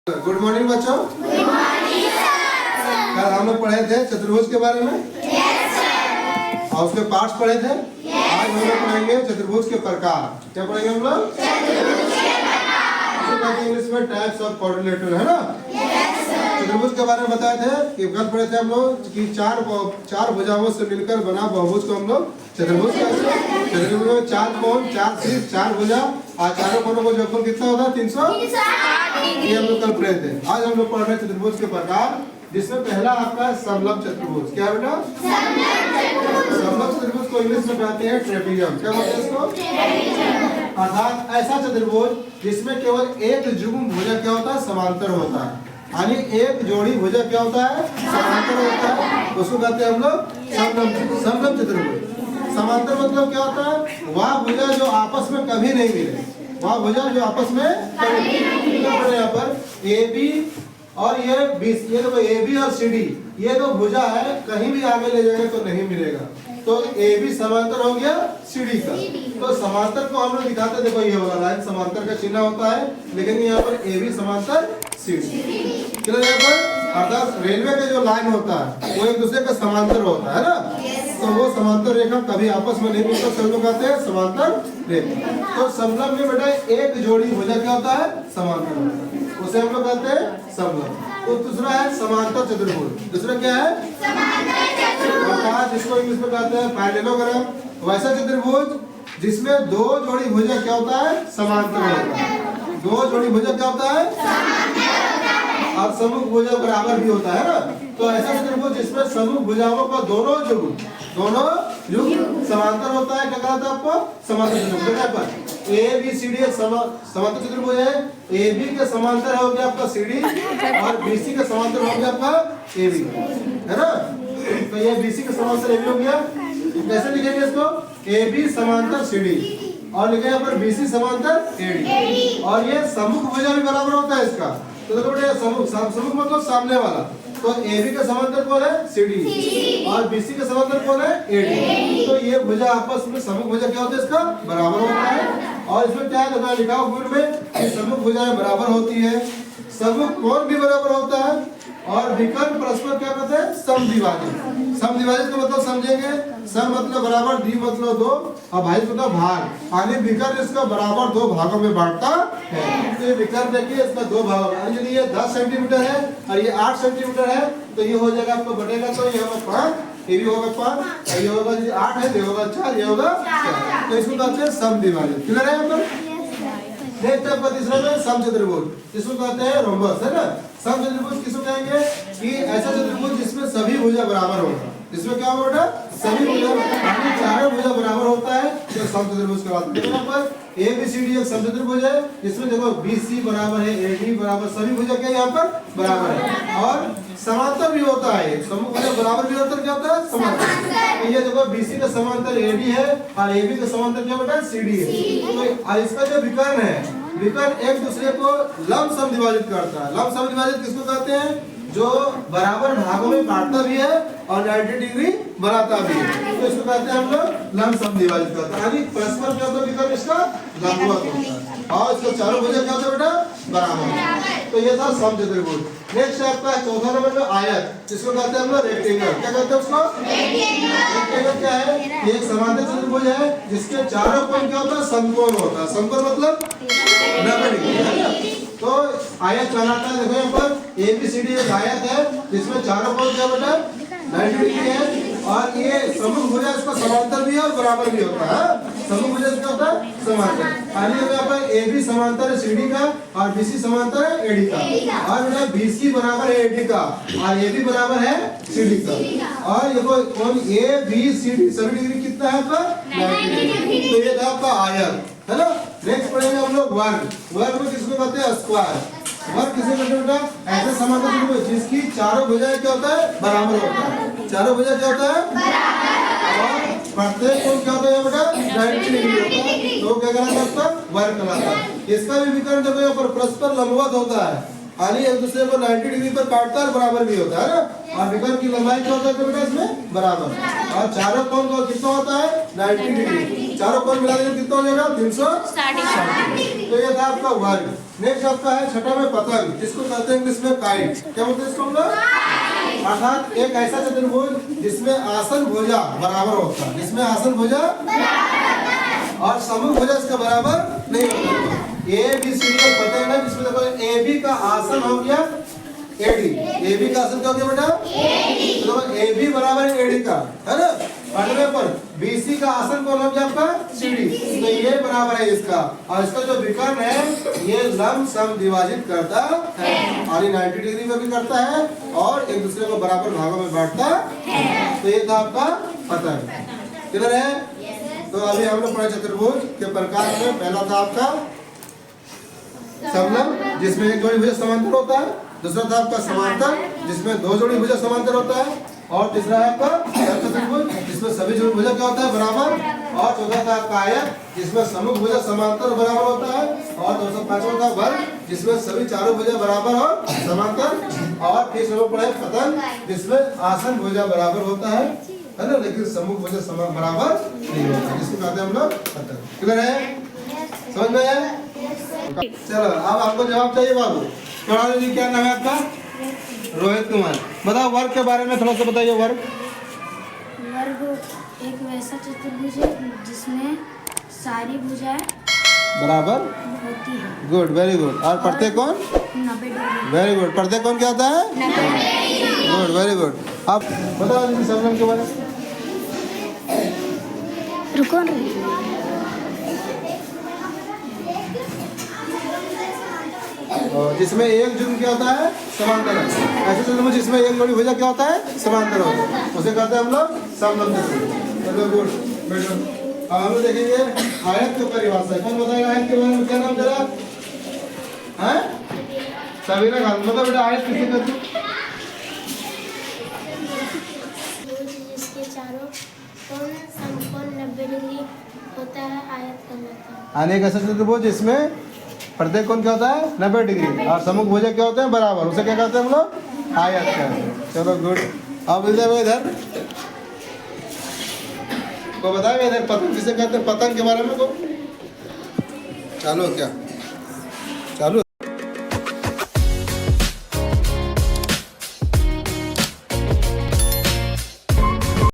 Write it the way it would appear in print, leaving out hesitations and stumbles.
Good morning बच्चों। Good morning sir. कल हम लोग पढ़े थे चतुर्भुज के बारे में। Yes sir. और उसके पार्ट्स पढ़े थे। Yes, आज हम लोग पढ़ेंगे चतुर्भुज के प्रकार। क्या पढ़ेंगे हम लोग? चतुर्भुज के प्रकार। इंग्लिश में टाइप्स ऑफ कोऑर्डिनेटर, है ना। Yes sir. चतुर्भुज के बारे में बताए थे कि कल पढ़े थे हम लोग कि चार भुजाओं से मिलकर बना बहुभुज को हम लोग चतुर्भुज कहते हैं। चतुर्भुज में चार कोण, चार शीर्ष, चार भुजा और चारों कोणों का जोड़फल कितना होता है? 360। ये हम लोग कल पढ़े थे। आज हम लोग पढ़ रहे हैं चतुर्भुज के प्रकार, जिसमें पहला आपका है समलंब चतुर्भुज। क्या बेटा? समलंब चतुर्भुज को इंग्लिश में कहते हैं ट्रेपेजियम। क्या बोलते हैं इसको? अर्थात ऐसा चतुर्भुज जिसमें केवल एक युग्म भुजा क्या होता है? समांतर होता है। यानी एक जोड़ी भुजा क्या होता है? समांतर होता है। उसको कहते हैं हम लोग समलंब चतुर्भुज। समांतर मतलब क्या होता है? वह भुजा जो आपस में कभी नहीं मिले, वह भुजा जो आपस में कभी नहीं मिले। यहाँ पर ए बी और ये देखो ए बी और सी डी, ये दो भुजा है, कहीं भी आगे ले जाएंगे तो नहीं मिलेगा। तो ए बी समांतर हो गया सी डी का। तो समांतर को हम लोग दिखाते हैं, देखो ये वाला लाइन समांतर का चिन्ह होता है, लेकिन यहाँ पर ए बी समांतर सी डी। चलो यहाँ पर अर्थात रेलवे का जो लाइन होता है वो एक दूसरे का समांतर होता है ना। तो वो समांतर रेखा कभी आपस में नहीं मिलता, सब लोग कहते हैं समांतर रेखा। तो समलंब में बेटा एक जोड़ी भुजा क्या होता है? समांतर होता है, उसे हम लोग कहते हैं समलंब। तो दूसरा है समांतर चतुर्भुज। दूसरा क्या है? अर्थात जिसको इंग्लिश में कहते हैं पैरेललोग्राम। वैसा चतुर्भुज जिसमें दो जोड़ी भुजा क्या होता है? समांतर होता है। दो जोड़ी भुजा क्या होता है? और सम्मुख भुजा बराबर भी होता है ना। तो ऐसा चतुर्भुज जिसमें सम्मुख भुजाओं का दोनों युग्म समांतर होता है, क्या कहता है आपको? समांतर चतुर्भुज। ए बी सी डी समांतर चतुर्भुज है। ए बी के समांतर हो गया आपका सी डी और बी सी के समांतर हो गया आपका ए बी, है ना। तो ये बी सी के समांतर ए बी हो गया। कैसे लिखेंगे इसको? ए बी समांतर सी डी और लिखे यहाँ पर बी सी समांतर ए डी। और ये सम्मुख भुजा भी बराबर होता है इसका। तो देखो बेटा सम्मुख मतलब सामने वाला। तो ए बी का समांतर कौन है? सी डी और बी सी का समांतर कौन है? A D. तो ये भुजा आपस में सम्मुख भुजा क्या होता है? इसका बराबर होता है। और इसमें क्या है लिखा हुआ गुण में कि सम्मुख भुजाएं बराबर होती है, सम्मुख कोण भी बराबर होता है और विकर्ण परस्पर क्या कहते हैं? समद्विभाजित। समद्विभाजित का मतलब समझेंगे। सम मतलब बराबर, द्वि मतलब दो और भाजित मतलब भाग। यानी विकर्ण इसका बराबर दो भागों में बांटता है। तो ये विकर्ण देखिए इसका दो भाग, यदि ये 10 सेंटीमीटर है और ये 8 सेंटीमीटर है तो ये हो जाएगा आपको बटेगा, तो ये होगा 5, ये भी होगा 5, ये होगा 8 है, ये होगा 4, ये होगा 4। तो इसको कहते हैं समद्विभाजित। क्लियर है यहाँ पर? नेक्स्ट आपका तीसरा में समचतुर्भुज, जिसको कहते हैं रोम्बस, है ना। समचतुर्भुज किसको कहेंगे? कि ऐसा चतुर्भुज जिसमें सभी भुजा बराबर होगा। जिसमें क्या होगा? सभी भुजा, यानी चारों भुजा बराबर होता है तो समचतुर्भुज कहलाता है। यहाँ पर ए बी सी डी एक समचतुर्भुज है, जिसमें देखो बी सी बराबर है, ए डी बराबर, सभी भुजा क्या यहाँ पर बराबर है। और समांतर भी होता है, सम्मुख भुजा बराबर भी होता है, क्या होता है? समांतर। तो ये देखो बी सी का समांतर ए डी है और ए बी का समांतर क्या बेटा? सी डी है। तो इसका जो विकर्ण है, विकर्ण एक दूसरे को लंब समद्विभाजित करता है। लंब समद्विभाजित किसको कहते हैं? जो बराबर भागों में काटता भी है और 90 डिग्री बनाता भी है, तो इसको कहते हैं हम लोग लंब समद्विभाजित करता है। यानी परस्पर क्या होता है? विकर्ण इसका लंबवत होता है और इसका चारों भुजा क्या होता है बेटा? बराबर। तो ये था समचतुर्भुज। नेक्स्ट आपका चौथा नंबर में आयत, जिसको कहते हैं हम लोग रेक्टेंगल। क्या कहते हैं उसको? रेक्टेंगल क्या है? ये एक समांतर चतुर्भुज है जिसके चारों कोण क्या होता है? समकोण होता है। समकोण मतलब 90 डिग्री, है ना। तो आयत कहलाता है। देखो यहाँ पर ए बी सी डी एक आयत है जिसमें चारों कोण क्या बेटा? 90 डिग्री है और ये सम्मुख भुजा इसका समांतर भी है और बराबर भी होता है। सम्मुख भुजा क्या होता है? समांतर। यानी यहाँ पर ए बी समांतर है सी डी का और बी सी समांतर है ए डी का। और बेटा बी सी बराबर है ए डी का और ए बी बराबर है सी डी का। और ये कोण ए बी सी डी सभी डिग्री कितना है आपका? 90 डिग्री। तो ये था आपका आयत, है ना। नेक्स्ट पढ़ेंगे हम लोग वर्ग। वर्ग में किसको कहते हैं? स्क्वायर। वर्ग किसे कहते हैं बेटा? ऐसे समांतर चतुर्भुज जिसकी चारों भुजाएं क्या होता है? बराबर होता है। चारों भुजा क्या होता है? बराबर। और प्रत्येक कोण क्या होता है बेटा? 90 डिग्री होता है। तो क्या कहलाता है? वर्ग कहलाता है। इसका भी विकर्ण देखो यहाँ पर परस्पर लंबवत होता है यानी एक दूसरे को 90 डिग्री पर काटता है और बराबर भी होता है ना। और विकर्ण की लंबाई क्या होता है बेटा इसमें बराबर। और चारों कोण का कितना होता है 90 डिग्री। चारों कोण मिला देंगे कितना हो जाएगा 360। तो ये था आपका वर्ग। नेक्स्ट आपका है छठा में पतंग, जिसको कहते हैं इंग्लिश में काइट। क्या बोलते हैं इसको हम लोग? अर्थात एक ऐसा चतुर्भुज जिसमें आसन भुजा बराबर होता है, जिसमें आसन भुजा और समूह भुजा इसका बराबर नहीं होता। ए बी सी डी का पतंग है जिसमें देखो ए बी का आसन हो गया एडी। ए बी का आसन क्या हो गया बेटा? तो ए बी बराबर है एडी का, है ना। पढ़ने पर बी सी का आसन कौन हो गया आपका? C D. तो ये बराबर है इसका, और इसका जो विकर्ण है ये लंब सम विभाजित करता है, और ये 90 डिग्री में भी करता है और एक दूसरे को बराबर भागों में बांटता है। तो ये था आपका पतंग। क्लियर है? तो अभी हम लोग पढ़े चतुर्भुज के प्रकार में पहला था आपका समलंब, जिसमें एक जोड़ी भुजा समांतर होता है। दूसरा था आपका समांतर, जिसमें दो जोड़ी भुजा समांतर होता है। और तीसरा है आपका चतुर्भुज, जिसमें सभी जोड़ी भुजा क्या होता है बराबर। और चौथा था आपका आयत, जिसमें समूह भुजा समांतर बराबर होता है। और 205वां था वर्ग, जिसमें सभी चारों भुजा बराबर और समांतर। और फिर हम पढ़े पतंग, जिसमें आसन भुजा बराबर होता है ना, लेकिन समूह भुजा बराबर नहीं होता, जिसको कहते हैं हम लोग पतंग। क्लियर है? समझ में आया? चलो अब आपको जवाब चाहिए बाबू। पढ़ा जी, क्या नाम है आपका? रोहित कुमार। बताओ वर्ग के बारे में थोड़ा सा बताइए। वर्ग एक वैसा चतुर्भुज है जिसमें सारी भुजाएं बराबर होती है। Good, very good. और प्रत्येक कोण 90 डिग्री। Very good. प्रत्येक कोण क्या होता है? Good, very good. अब बताओ जी समलंब के बारे में। रुको और जिसमें एक जुग्म क्या होता है? समांतर है। ऐसे चतुर्भुज जिसमें एक जोड़ी भुजा क्या होता है? समांतर होता है, उसे कहते हैं हम लोग समलंब चतुर्भुज। चलो गुड, बैठो। अब हम लोग देखेंगे आयत की परिभाषा। कौन बताएगा आयत के बारे में? क्या नाम जरा? हैं? सभी ने खान मतलब बेटा आयत किसे कहते हैं? जिसके चारों कोण समकोण 90 डिग्री होता है, आयत कहलाता है। अनेक ऐसा चतुर्भुज जिसमें प्रत्येक कोण क्या होता है? 90 डिग्री और सम्मुख भुजा क्या होते हैं? बराबर, उसे क्या कहते हैं हम लोग? आयत कहते हैं। चलो गुड। अब इधर को बताएगा इधर पतंग किसे कहते हैं? पतंग के बारे में को चलो क्या